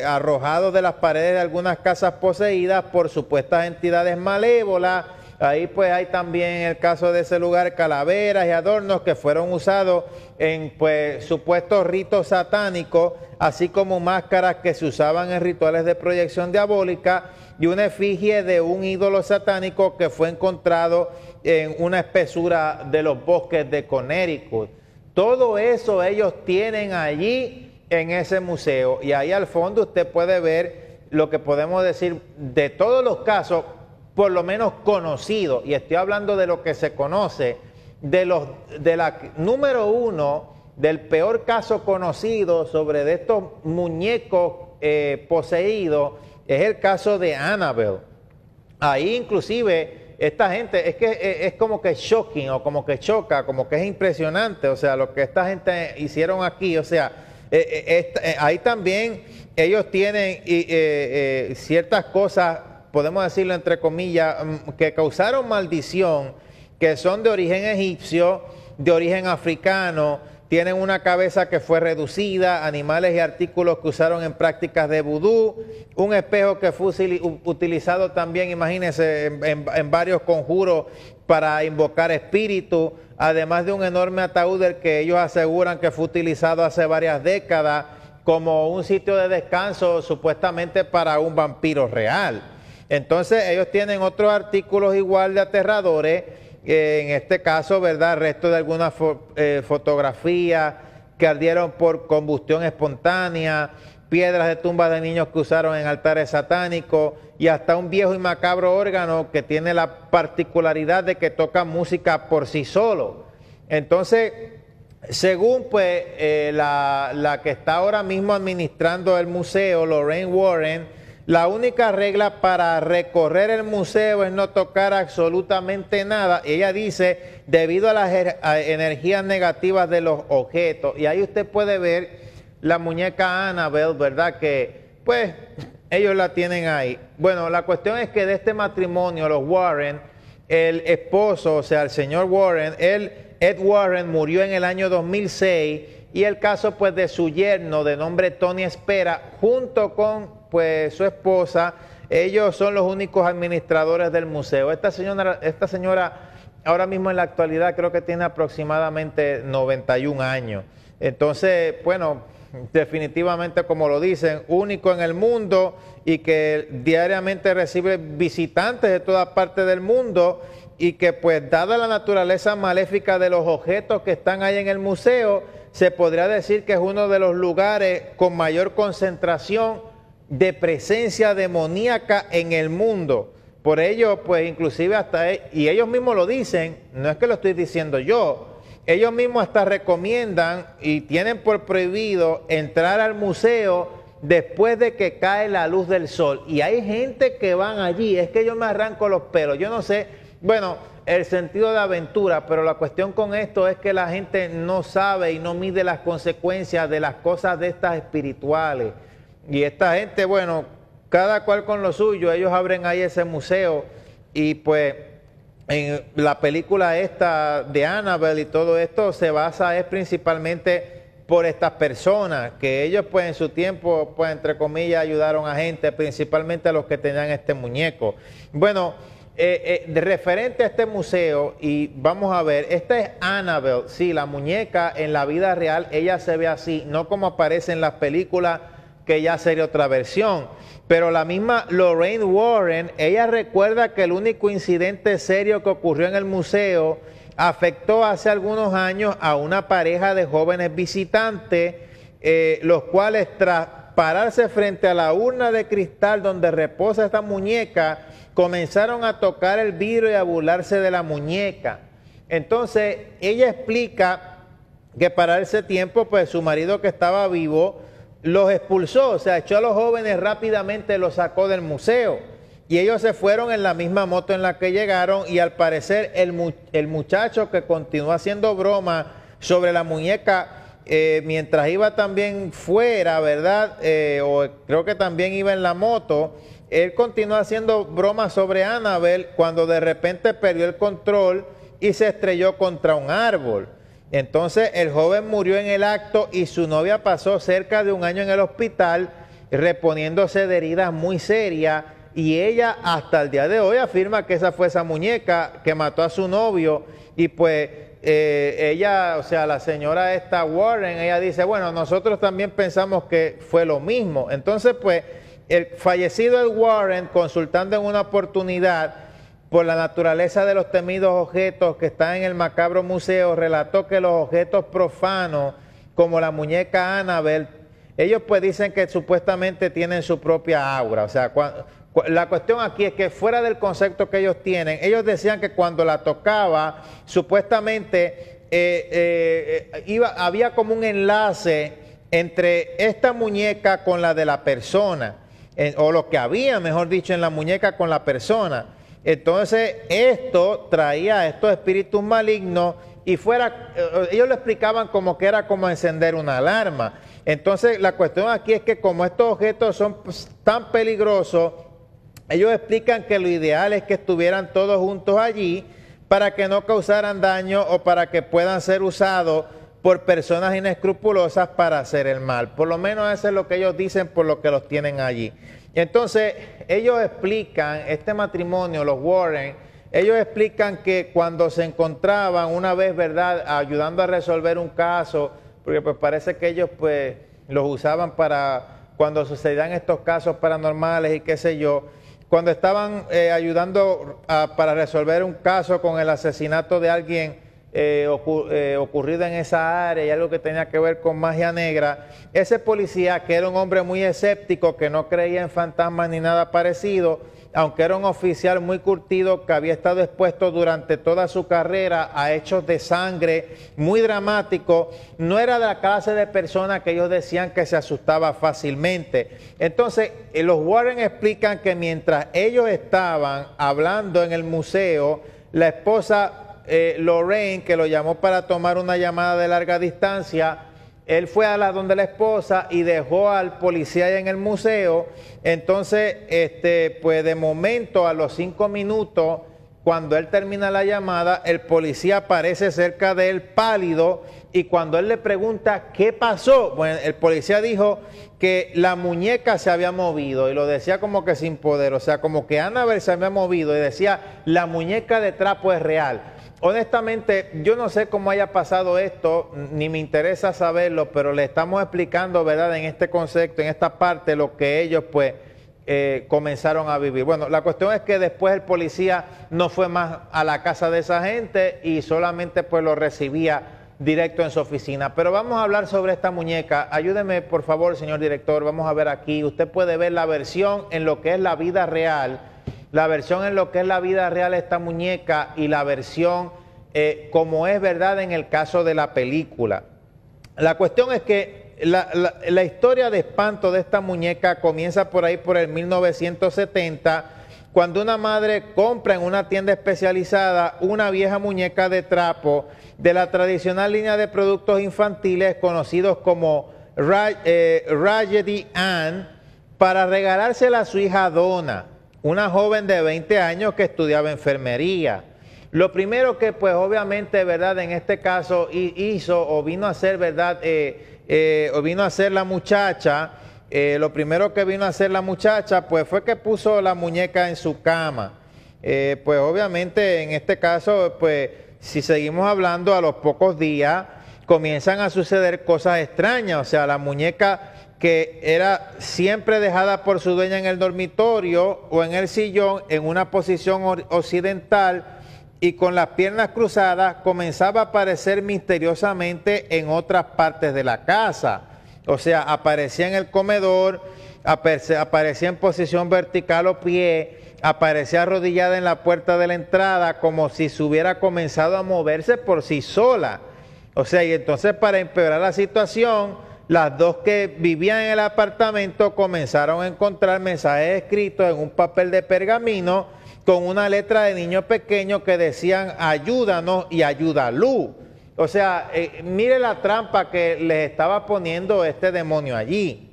[SPEAKER 1] arrojados de las paredes de algunas casas poseídas por supuestas entidades malévolas, Ahí pues hay también en el caso de ese lugar calaveras y adornos que fueron usados en pues supuestos ritos satánicos, así como máscaras que se usaban en rituales de proyección diabólica y una efigie de un ídolo satánico que fue encontrado en una espesura de los bosques de Connecticut. Todo eso ellos tienen allí en ese museo, y ahí al fondo usted puede ver lo que podemos decir de todos los casos, por lo menos conocidos, y estoy hablando de lo que se conoce, de la número uno, del peor caso conocido sobre de estos muñecos poseídos, es el caso de Annabelle. Ahí inclusive esta gente, es que es como que shocking, o como que choca, como que es impresionante, o sea, lo que esta gente hicieron aquí, o sea, ahí también ellos tienen ciertas cosas, podemos decirlo entre comillas, que causaron maldición, que son de origen egipcio, de origen africano, tienen una cabeza que fue reducida, animales y artículos que usaron en prácticas de vudú, un espejo que fue utilizado también, imagínense, en varios conjuros para invocar espíritus, además de un enorme ataúd del que ellos aseguran que fue utilizado hace varias décadas como un sitio de descanso supuestamente para un vampiro real. Entonces ellos tienen otros artículos igual de aterradores, en este caso, ¿verdad?, restos de algunas fotografías que ardieron por combustión espontánea, piedras de tumbas de niños que usaron en altares satánicos y hasta un viejo y macabro órgano que tiene la particularidad de que toca música por sí solo. Entonces, según pues la que está ahora mismo administrando el museo, Lorraine Warren, la única regla para recorrer el museo es no tocar absolutamente nada. Ella dice, debido a las energías negativas de los objetos. Y ahí usted puede ver la muñeca Annabelle, ¿verdad? Que pues ellos la tienen ahí. Bueno, la cuestión es que de este matrimonio, los Warren, el esposo, o sea, el señor Warren, Ed Warren, murió en el año 2006, y el caso pues de su yerno de nombre Tony Espera, junto con pues su esposa, ellos son los únicos administradores del museo. Esta señora ahora mismo en la actualidad creo que tiene aproximadamente 91 años. Entonces, bueno, definitivamente, como lo dicen, único en el mundo y que diariamente recibe visitantes de todas partes del mundo, y que pues dada la naturaleza maléfica de los objetos que están ahí en el museo, se podría decir que es uno de los lugares con mayor concentración de presencia demoníaca en el mundo. Por ello, pues inclusive hasta, y ellos mismos lo dicen, no es que lo estoy diciendo yo, ellos mismos hasta recomiendan y tienen por prohibido entrar al museo después de que cae la luz del sol. Y hay gente que van allí, es que yo me arranco los pelos, yo no sé, bueno, el sentido de aventura, pero la cuestión con esto es que la gente no sabe y no mide las consecuencias de las cosas de estas espirituales. Y esta gente, bueno, cada cual con lo suyo, ellos abren ahí ese museo, y pues en la película esta de Annabelle y todo esto se basa es principalmente por estas personas, que ellos pues en su tiempo, pues entre comillas, ayudaron a gente, principalmente a los que tenían este muñeco. Bueno, de referente a este museo, y vamos a ver, esta es Annabelle, sí, la muñeca en la vida real, ella se ve así, no como aparece en las películas, que ya sería otra versión. Pero la misma Lorraine Warren, ella recuerda que el único incidente serio que ocurrió en el museo afectó hace algunos años a una pareja de jóvenes visitantes, los cuales tras pararse frente a la urna de cristal donde reposa esta muñeca, comenzaron a tocar el vidrio y a burlarse de la muñeca. Entonces, ella explica que para ese tiempo, pues su marido, que estaba vivo, los expulsó, o sea, echó a los jóvenes rápidamente, los sacó del museo, y ellos se fueron en la misma moto en la que llegaron, y al parecer el muchacho que continuó haciendo broma sobre la muñeca mientras iba también fuera, ¿verdad? O creo que también iba en la moto, él continuó haciendo bromas sobre Annabelle cuando de repente perdió el control y se estrelló contra un árbol. Entonces el joven murió en el acto y su novia pasó cerca de un año en el hospital reponiéndose de heridas muy serias, y ella hasta el día de hoy afirma que esa fue esa muñeca que mató a su novio y pues ella, o sea, la señora esta Warren, ella dice, bueno, nosotros también pensamos que fue lo mismo. Entonces pues el fallecido Ed Warren, consultando en una oportunidad por la naturaleza de los temidos objetos que están en el macabro museo, relató que los objetos profanos como la muñeca Annabelle, ellos pues dicen que supuestamente tienen su propia aura. O sea, la cuestión aquí es que fuera del concepto que ellos tienen, ellos decían que cuando la tocaba, supuestamente había como un enlace entre esta muñeca con la de la persona, o lo que había, mejor dicho, en la muñeca con la persona. Entonces, esto traía a estos espíritus malignos y ellos lo explicaban como que era como encender una alarma. Entonces, la cuestión aquí es que como estos objetos son tan peligrosos, ellos explican que lo ideal es que estuvieran todos juntos allí para que no causaran daño o para que puedan ser usados por personas inescrupulosas para hacer el mal. Por lo menos eso es lo que ellos dicen por lo que los tienen allí. Entonces, ellos explican, este matrimonio, los Warren, ellos explican que cuando se encontraban una vez, ¿verdad?, ayudando a resolver un caso, porque pues parece que ellos pues los usaban para cuando sucedían estos casos paranormales y qué sé yo, cuando estaban ayudando para resolver un caso con el asesinato de alguien ocurrido en esa área y algo que tenía que ver con magia negra, ese policía, que era un hombre muy escéptico, que no creía en fantasmas ni nada parecido, aunque era un oficial muy curtido que había estado expuesto durante toda su carrera a hechos de sangre muy dramáticos, no era de la clase de persona que ellos decían que se asustaba fácilmente. Entonces, los Warren explican que mientras ellos estaban hablando en el museo, la esposa Lorraine, que lo llamó para tomar una llamada de larga distancia, él fue a donde la esposa y dejó al policía allá en el museo. Entonces, pues de momento, a los 5 minutos, cuando él termina la llamada, el policía aparece cerca de él pálido y cuando él le pregunta qué pasó, bueno, el policía dijo que la muñeca se había movido y lo decía como que sin poder, o sea, como que Annabelle se había movido y decía, la muñeca de trapo es real. Honestamente, yo no sé cómo haya pasado esto, ni me interesa saberlo, pero le estamos explicando, ¿verdad?, en este concepto, en esta parte, lo que ellos, pues, comenzaron a vivir. Bueno, la cuestión es que después el policía no fue más a la casa de esa gente y solamente, pues, lo recibía directo en su oficina. Pero vamos a hablar sobre esta muñeca. Ayúdeme, por favor, señor director, vamos a ver aquí. Usted puede ver la versión en lo que es la vida real, la versión en lo que es la vida real de esta muñeca y la versión como es verdad en el caso de la película. La cuestión es que la historia de espanto de esta muñeca comienza por ahí por el 1970, cuando una madre compra en una tienda especializada una vieja muñeca de trapo de la tradicional línea de productos infantiles conocidos como Raggedy Ann para regalársela a su hija Donna, una joven de 20 años que estudiaba enfermería. Lo primero que pues obviamente, ¿verdad?, en este caso hizo o vino a hacer, ¿verdad?, o vino a hacer la muchacha, lo primero que vino a hacer la muchacha pues fue que puso la muñeca en su cama. Pues obviamente en este caso, pues si seguimos hablando, a los pocos días comienzan a suceder cosas extrañas. O sea, la muñeca, que era siempre dejada por su dueña en el dormitorio o en el sillón en una posición occidental y con las piernas cruzadas, comenzaba a aparecer misteriosamente en otras partes de la casa. O sea, aparecía en el comedor, aparecía en posición vertical o pie, aparecía arrodillada en la puerta de la entrada como si se hubiera comenzado a moverse por sí sola. O sea, y entonces para empeorar la situación, las dos que vivían en el apartamento comenzaron a encontrar mensajes escritos en un papel de pergamino con una letra de niño pequeño que decían ayúdanos y ayúdalo. O sea, mire la trampa que les estaba poniendo este demonio allí.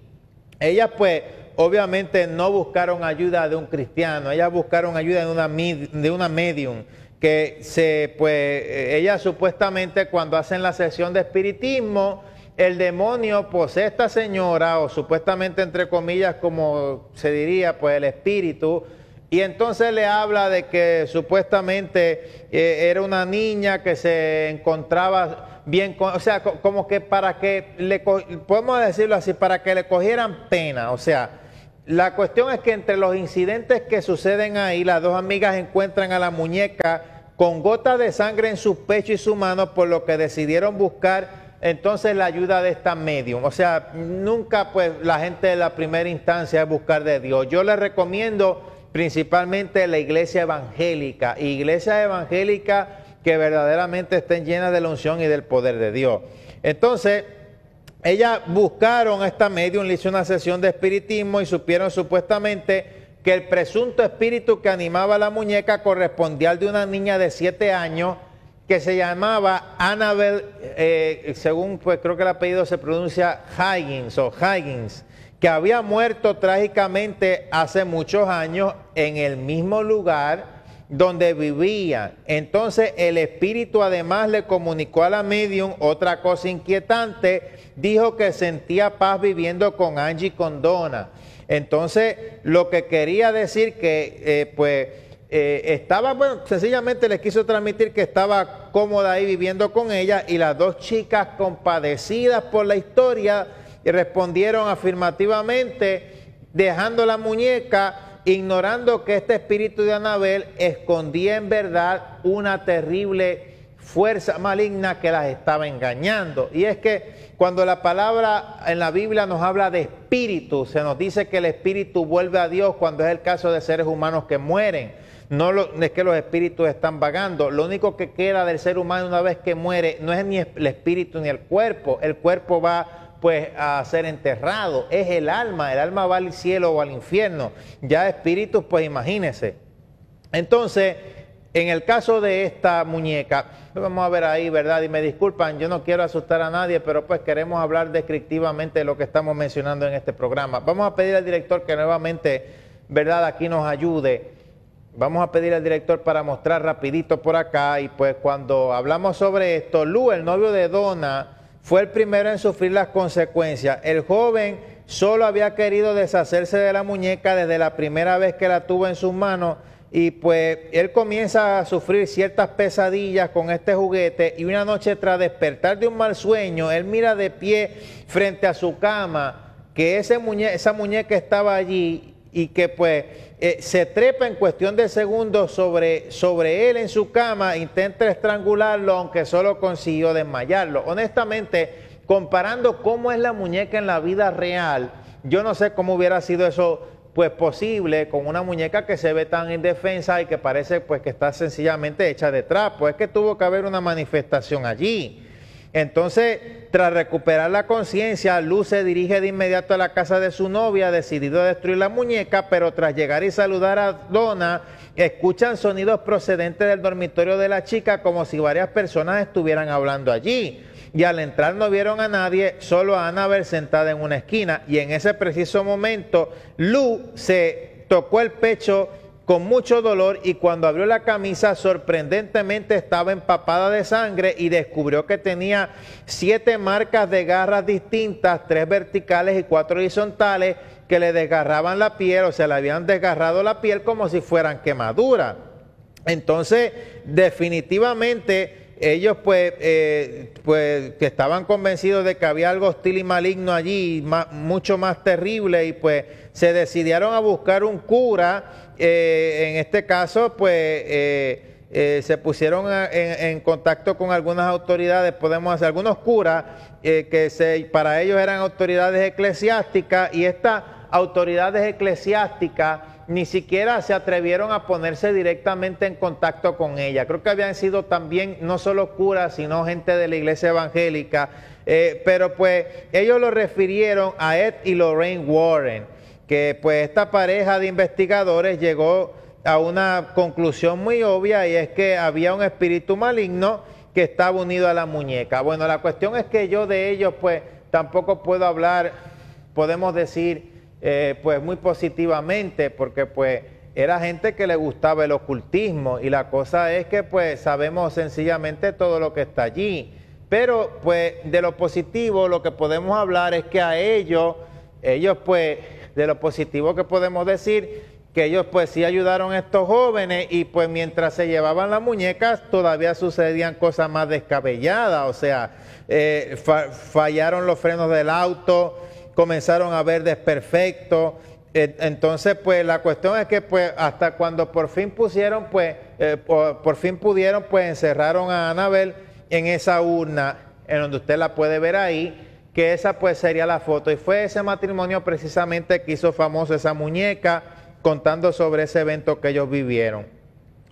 [SPEAKER 1] Ellas pues obviamente no buscaron ayuda de un cristiano, ellas buscaron ayuda de una medium que ellas supuestamente cuando hacen la sesión de espiritismo, el demonio posee a esta señora, o supuestamente entre comillas, como se diría, pues el espíritu, y entonces le habla de que supuestamente era una niña que se encontraba bien, o sea, como que para que podemos decirlo así, para que le cogieran pena. O sea, la cuestión es que entre los incidentes que suceden ahí, las dos amigas encuentran a la muñeca con gotas de sangre en su pecho y su mano, por lo que decidieron buscar entonces la ayuda de esta medium. O sea, nunca pues la gente de la primera instancia es buscar de Dios. Yo les recomiendo principalmente la iglesia evangélica, que verdaderamente estén llenas de la unción y del poder de Dios. Entonces, ellas buscaron a esta medium, le hizo una sesión de espiritismo y supieron supuestamente que el presunto espíritu que animaba a la muñeca correspondía al de una niña de 7 años que se llamaba Annabel, según pues creo que el apellido se pronuncia Higgins, que había muerto trágicamente hace muchos años en el mismo lugar donde vivía. Entonces el espíritu además le comunicó a la medium otra cosa inquietante, dijo que sentía paz viviendo con Angie y con Donna. Entonces lo que quería decir que estaba, bueno, sencillamente les quiso transmitir que estaba cómoda ahí viviendo con ella, y las dos chicas, compadecidas por la historia, respondieron afirmativamente, dejando la muñeca, ignorando que este espíritu de Annabel escondía en verdad una terrible fuerza maligna que las estaba engañando. Y es que cuando la palabra en la Biblia nos habla de espíritu, se nos dice que el espíritu vuelve a Dios cuando es el caso de seres humanos que mueren. No es que los espíritus están vagando, lo único que queda del ser humano una vez que muere no es ni el espíritu ni el cuerpo va pues a ser enterrado, es el alma va al cielo o al infierno, ya espíritus pues imagínense. Entonces, en el caso de esta muñeca, vamos a ver ahí, ¿verdad? Y me disculpan, yo no quiero asustar a nadie, pero pues queremos hablar descriptivamente de lo que estamos mencionando en este programa. Vamos a pedir al director que nuevamente, ¿verdad?, aquí nos ayude. Vamos a pedir al director para mostrar rapidito por acá, y pues cuando hablamos sobre esto, Lou, el novio de Donna, fue el primero en sufrir las consecuencias. El joven solo había querido deshacerse de la muñeca desde la primera vez que la tuvo en sus manos, y pues él comienza a sufrir ciertas pesadillas con este juguete, y una noche tras despertar de un mal sueño, él mira de pie frente a su cama que esa muñeca estaba allí, y que pues se trepa en cuestión de segundos sobre él en su cama, intenta estrangularlo, aunque solo consiguió desmayarlo. Honestamente, comparando cómo es la muñeca en la vida real, yo no sé cómo hubiera sido eso pues posible con una muñeca que se ve tan indefensa y que parece pues que está sencillamente hecha de trapo. Es que tuvo que haber una manifestación allí. Entonces, tras recuperar la conciencia, Luz se dirige de inmediato a la casa de su novia, decidido a destruir la muñeca, pero tras llegar y saludar a Donna, escuchan sonidos procedentes del dormitorio de la chica, como si varias personas estuvieran hablando allí. Y al entrar no vieron a nadie, solo a Annabel sentada en una esquina. Y en ese preciso momento, Luz se tocó el pecho con mucho dolor, y cuando abrió la camisa sorprendentemente estaba empapada de sangre, y descubrió que tenía 7 marcas de garras distintas, 3 verticales y 4 horizontales, que le desgarraban la piel, o sea, le habían desgarrado la piel como si fueran quemaduras. Entonces, definitivamente ellos pues que estaban convencidos de que había algo hostil y maligno allí, mucho más terrible, y pues se decidieron a buscar un cura. En este caso pues se pusieron en contacto con algunas autoridades, algunos curas para ellos eran autoridades eclesiásticas, y estas autoridades eclesiásticas ni siquiera se atrevieron a ponerse directamente en contacto con ella. Creo que habían sido también no solo curas, sino gente de la iglesia evangélica, pero pues ellos lo refirieron a Ed y Lorraine Warren, que pues esta pareja de investigadores llegó a una conclusión muy obvia, y es que había un espíritu maligno que estaba unido a la muñeca. Bueno, la cuestión es que yo de ellos pues tampoco puedo hablar, podemos decir, pues muy positivamente, porque pues era gente que le gustaba el ocultismo, y la cosa es que pues sabemos sencillamente todo lo que está allí. Pero pues de lo positivo lo que podemos hablar es que a ellos pues de lo positivo que podemos decir, que ellos pues sí ayudaron a estos jóvenes y pues mientras se llevaban las muñecas todavía sucedían cosas más descabelladas, o sea, fallaron los frenos del auto, comenzaron a ver desperfectos. Entonces, pues la cuestión es que pues hasta cuando por fin pusieron, pues por fin pudieron, pues encerraron a Annabel en esa urna, en donde usted la puede ver ahí, que esa pues sería la foto. Y fue ese matrimonio precisamente que hizo famoso esa muñeca, contando sobre ese evento que ellos vivieron.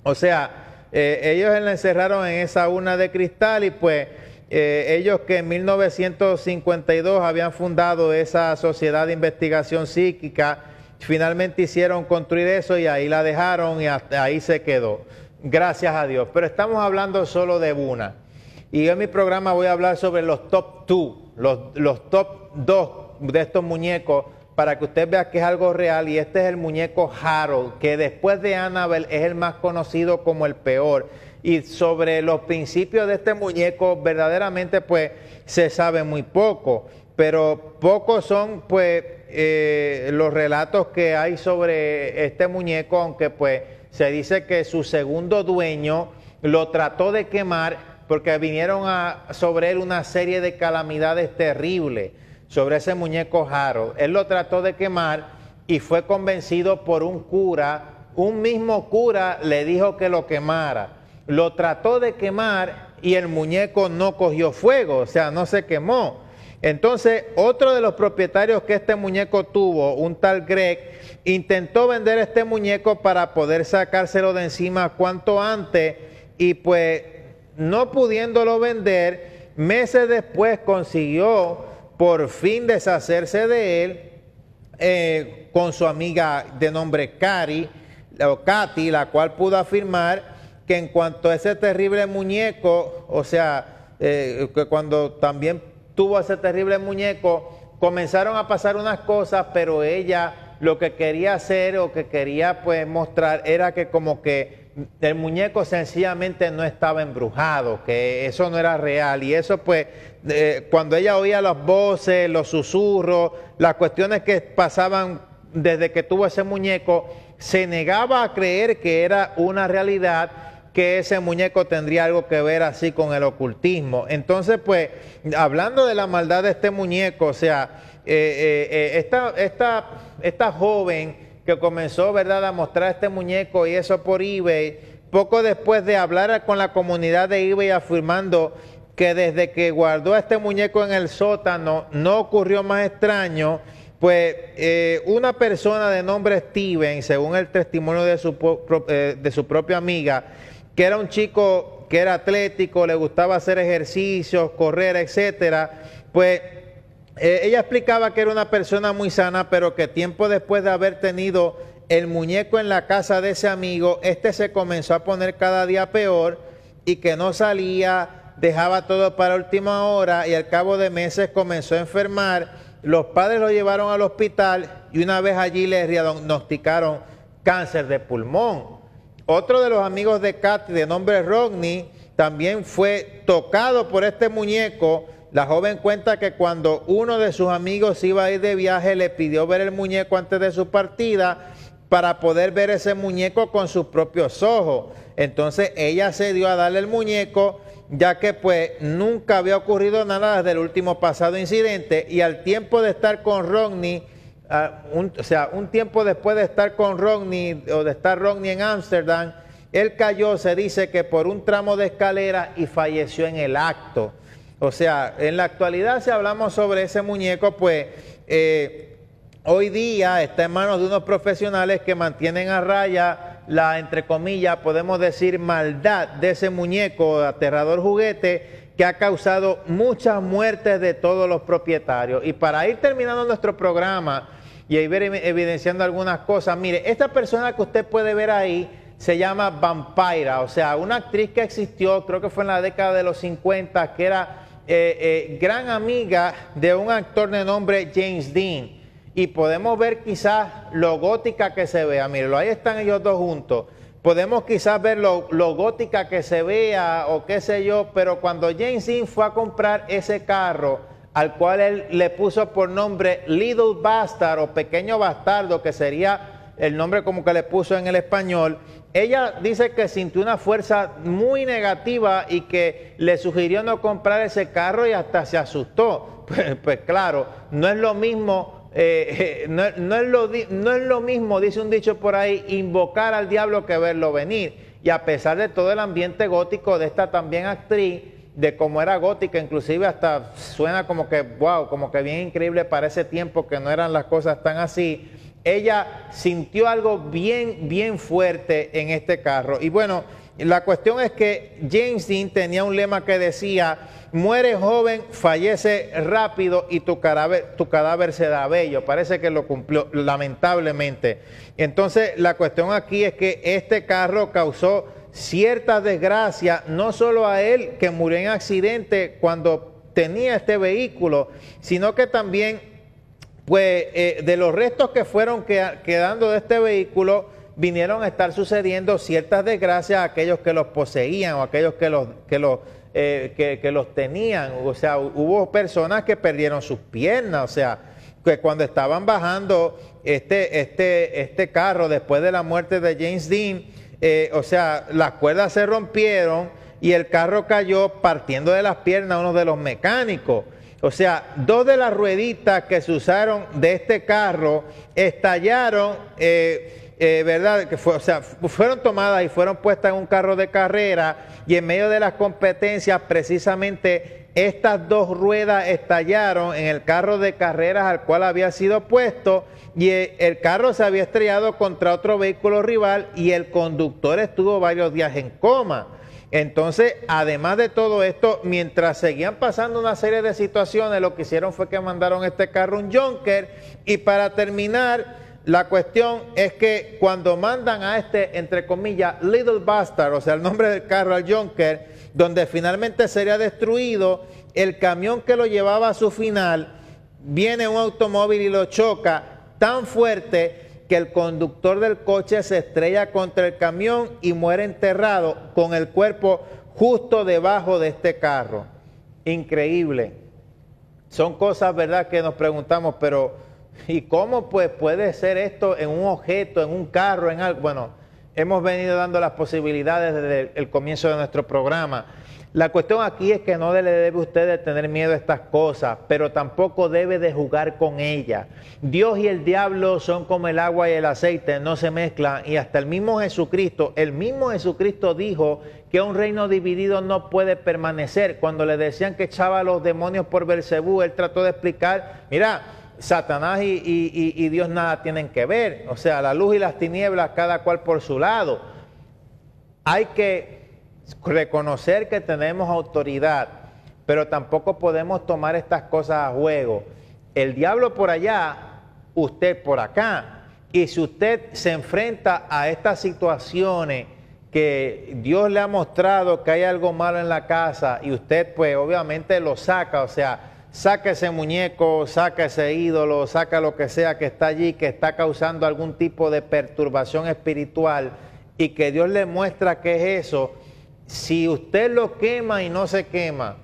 [SPEAKER 1] O sea, ellos la encerraron en esa urna de cristal y pues ellos que en 1952 habían fundado esa sociedad de investigación psíquica, finalmente hicieron construir eso y ahí la dejaron y hasta ahí se quedó. Gracias a Dios. Pero estamos hablando solo de una. Y yo en mi programa voy a hablar sobre los top 2, los top 2 de estos muñecos para que usted vea que es algo real. Y este es el muñeco Harold, que después de Annabelle es el más conocido como el peor. Y sobre los principios de este muñeco verdaderamente pues se sabe muy poco, pero pocos son pues los relatos que hay sobre este muñeco, aunque pues se dice que su segundo dueño lo trató de quemar porque vinieron sobre él una serie de calamidades terribles sobre ese muñeco Harold. Él lo trató de quemar y fue convencido por un cura, un mismo cura le dijo que lo quemara. Lo trató de quemar y el muñeco no cogió fuego, o sea, no se quemó. Entonces, otro de los propietarios que este muñeco tuvo, un tal Greg, intentó vender este muñeco para poder sacárselo de encima cuanto antes y pues no pudiéndolo vender, meses después consiguió por fin deshacerse de él con su amiga de nombre Katy, la cual pudo afirmar que en cuanto a ese terrible muñeco, o sea, que cuando también tuvo ese terrible muñeco, comenzaron a pasar unas cosas, pero ella lo que quería hacer o que quería pues mostrar era que como que el muñeco sencillamente no estaba embrujado, que eso no era real. Y eso pues, cuando ella oía las voces, los susurros, las cuestiones que pasaban desde que tuvo ese muñeco, se negaba a creer que era una realidad, que ese muñeco tendría algo que ver así con el ocultismo. Entonces, pues, hablando de la maldad de este muñeco, o sea, esta joven que comenzó, ¿verdad?, a mostrar este muñeco y eso por eBay, poco después de hablar con la comunidad de eBay afirmando que desde que guardó este muñeco en el sótano no ocurrió más extraño, pues una persona de nombre Steven, según el testimonio de su propia amiga, que era un chico que era atlético, le gustaba hacer ejercicios, correr, etcétera, pues ella explicaba que era una persona muy sana, pero que tiempo después de haber tenido el muñeco en la casa de ese amigo, este se comenzó a poner cada día peor y que no salía, dejaba todo para última hora y al cabo de meses comenzó a enfermar. Los padres lo llevaron al hospital y una vez allí le diagnosticaron cáncer de pulmón. Otro de los amigos de Katy, de nombre Rodney, también fue tocado por este muñeco. La joven cuenta que cuando uno de sus amigos iba a ir de viaje, le pidió ver el muñeco antes de su partida para poder ver ese muñeco con sus propios ojos. Entonces ella se dio a darle el muñeco, ya que pues nunca había ocurrido nada desde el último pasado incidente, y al tiempo de estar con Rodney, un tiempo después de estar con Rodney o de estar Rodney en Ámsterdam, él cayó, se dice que por un tramo de escalera, y falleció en el acto. O sea, en la actualidad, si hablamos sobre ese muñeco, pues hoy día está en manos de unos profesionales que mantienen a raya la, entre comillas, podemos decir, maldad de ese muñeco, aterrador juguete, que ha causado muchas muertes de todos los propietarios. Y para ir terminando nuestro programa y ir evidenciando algunas cosas, mire, esta persona que usted puede ver ahí se llama Vampira, o sea, una actriz que existió, creo que fue en la década de los 50, que era gran amiga de un actor de nombre James Dean. Y podemos ver quizás lo gótica que se vea. Mírenlo, ahí están ellos dos juntos. podemos quizás ver lo gótica que se vea o qué sé yo, pero cuando James Dean fue a comprar ese carro, al cual él le puso por nombre Little Bastard o Pequeño Bastardo, que sería el nombre como que le puso en el español, ella dice que sintió una fuerza muy negativa y que le sugirió no comprar ese carro y hasta se asustó. Pues claro, no es lo mismo, no es lo mismo, dice un dicho por ahí, invocar al diablo que verlo venir. Y a pesar de todo el ambiente gótico de esta también actriz, de cómo era gótica, inclusive hasta suena como que, wow, como que bien increíble para ese tiempo que no eran las cosas tan así, ella sintió algo bien fuerte en este carro. Y bueno, la cuestión es que James Dean tenía un lema que decía: muere joven, fallece rápido y tu cadáver será bello. Parece que lo cumplió, lamentablemente. Entonces, la cuestión aquí es que este carro causó cierta desgracia, no solo a él, que murió en accidente cuando tenía este vehículo, sino que también pues de los restos que fueron quedando de este vehículo, vinieron a estar sucediendo ciertas desgracias a aquellos que los poseían o a aquellos que los tenían. O sea, hubo personas que perdieron sus piernas, o sea, que cuando estaban bajando este carro después de la muerte de James Dean, o sea, las cuerdas se rompieron y el carro cayó partiendo de las piernas a uno de los mecánicos. O sea, 2 de las rueditas que se usaron de este carro estallaron, ¿verdad? Fueron tomadas y fueron puestas en un carro de carrera, y en medio de las competencias precisamente estas 2 ruedas estallaron en el carro de carreras al cual había sido puesto, y el carro se había estrellado contra otro vehículo rival y el conductor estuvo varios días en coma. Entonces, además de todo esto, mientras seguían pasando una serie de situaciones, lo que hicieron fue que mandaron este carro un junker. Y para terminar, la cuestión es que cuando mandan a este, entre comillas, Little Bastard, o sea, el nombre del carro al junker, donde finalmente sería destruido, el camión que lo llevaba a su final, viene un automóvil y lo choca tan fuerte que el conductor del coche se estrella contra el camión y muere enterrado con el cuerpo justo debajo de este carro. Increíble. Son cosas, ¿verdad?, que nos preguntamos, pero ¿y cómo pues puede ser esto en un objeto, en un carro, en algo? Bueno, hemos venido dando las posibilidades desde el comienzo de nuestro programa. La cuestión aquí es que no le debe usted de tener miedo a estas cosas, pero tampoco debe de jugar con ellas. Dios y el diablo son como el agua y el aceite, no se mezclan, y hasta el mismo Jesucristo dijo que un reino dividido no puede permanecer. Cuando le decían que echaba a los demonios por Belcebú, él trató de explicar, mira, Satanás y Dios nada tienen que ver, o sea, la luz y las tinieblas cada cual por su lado. Hay que reconocer que tenemos autoridad, pero tampoco podemos tomar estas cosas a juego. El diablo por allá, usted por acá. Y si usted se enfrenta a estas situaciones que Dios le ha mostrado que hay algo malo en la casa y usted pues obviamente lo saca, o sea, saca ese muñeco, saca ese ídolo, saca lo que sea que está allí, que está causando algún tipo de perturbación espiritual, y que Dios le muestra que es eso. Si usted lo quema y no se quema,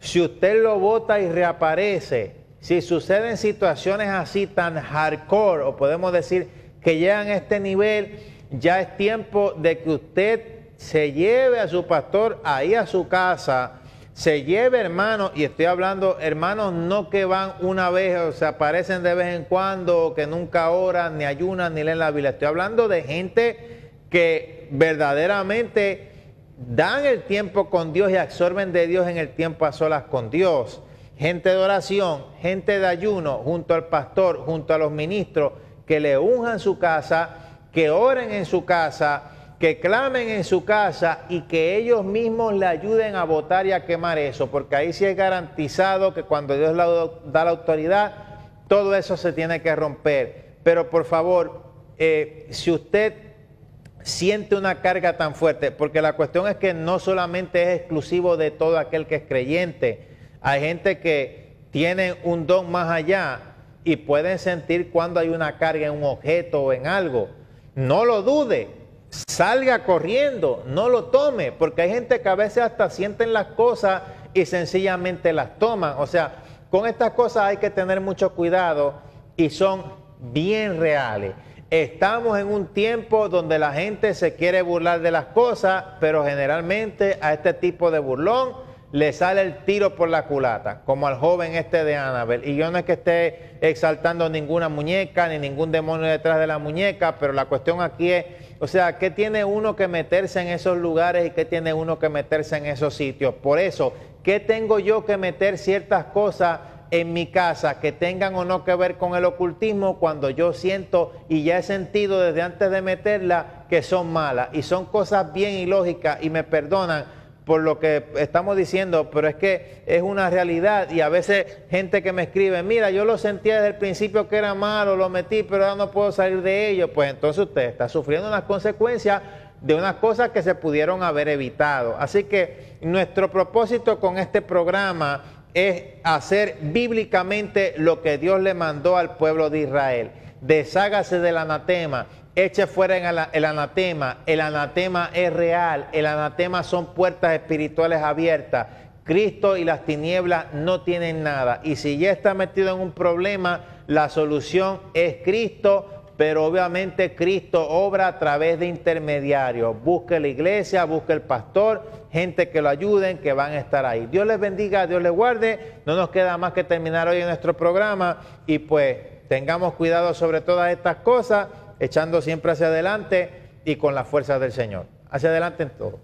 [SPEAKER 1] si usted lo bota y reaparece, si suceden situaciones así tan hardcore, o podemos decir que llegan a este nivel, ya es tiempo de que usted se lleve a su pastor ahí a su casa, se lleve hermanos, y estoy hablando hermanos no que van una vez, o sea, aparecen de vez en cuando, que nunca oran, ni ayunan, ni leen la Biblia. Estoy hablando de gente que verdaderamente dan el tiempo con Dios y absorben de Dios en el tiempo a solas con Dios. Gente de oración, gente de ayuno, junto al pastor, junto a los ministros, que le unjan su casa, que oren en su casa, que clamen en su casa y que ellos mismos le ayuden a botar y a quemar eso, porque ahí sí es garantizado que cuando Dios da la autoridad, todo eso se tiene que romper. Pero por favor, si usted siente una carga tan fuerte, porque la cuestión es que no solamente es exclusivo de todo aquel que es creyente, hay gente que tiene un don más allá y pueden sentir cuando hay una carga en un objeto o en algo. No lo dude, salga corriendo, no lo tome, porque hay gente que a veces hasta sienten las cosas y sencillamente las toman. O sea, con estas cosas hay que tener mucho cuidado y son bien reales. Estamos en un tiempo donde la gente se quiere burlar de las cosas, pero generalmente a este tipo de burlón le sale el tiro por la culata, como al joven este de Annabelle. Y yo no es que esté exaltando ninguna muñeca, ni ningún demonio detrás de la muñeca, pero la cuestión aquí es, o sea, ¿qué tiene uno que meterse en esos lugares y qué tiene uno que meterse en esos sitios? Por eso, ¿qué tengo yo que meter ciertas cosas en mi casa que tengan o no que ver con el ocultismo cuando yo siento y ya he sentido desde antes de meterla que son malas? Y son cosas bien ilógicas y me perdonan por lo que estamos diciendo, pero es que es una realidad. Y a veces gente que me escribe, mira, yo lo sentía desde el principio que era malo, lo metí, pero ahora no puedo salir de ello. Pues entonces usted está sufriendo unas consecuencias de unas cosas que se pudieron haber evitado. Así que nuestro propósito con este programa es hacer bíblicamente lo que Dios le mandó al pueblo de Israel. Deshágase del anatema, eche fuera el anatema. El anatema es real, el anatema son puertas espirituales abiertas. Cristo y las tinieblas no tienen nada. Y si ya está metido en un problema, la solución es Cristo, pero obviamente Cristo obra a través de intermediarios. Busque la iglesia, busque el pastor, gente que lo ayuden, que van a estar ahí. Dios les bendiga, Dios les guarde. No nos queda más que terminar hoy en nuestro programa y pues tengamos cuidado sobre todas estas cosas, echando siempre hacia adelante y con la fuerza del Señor. Hacia adelante en todo.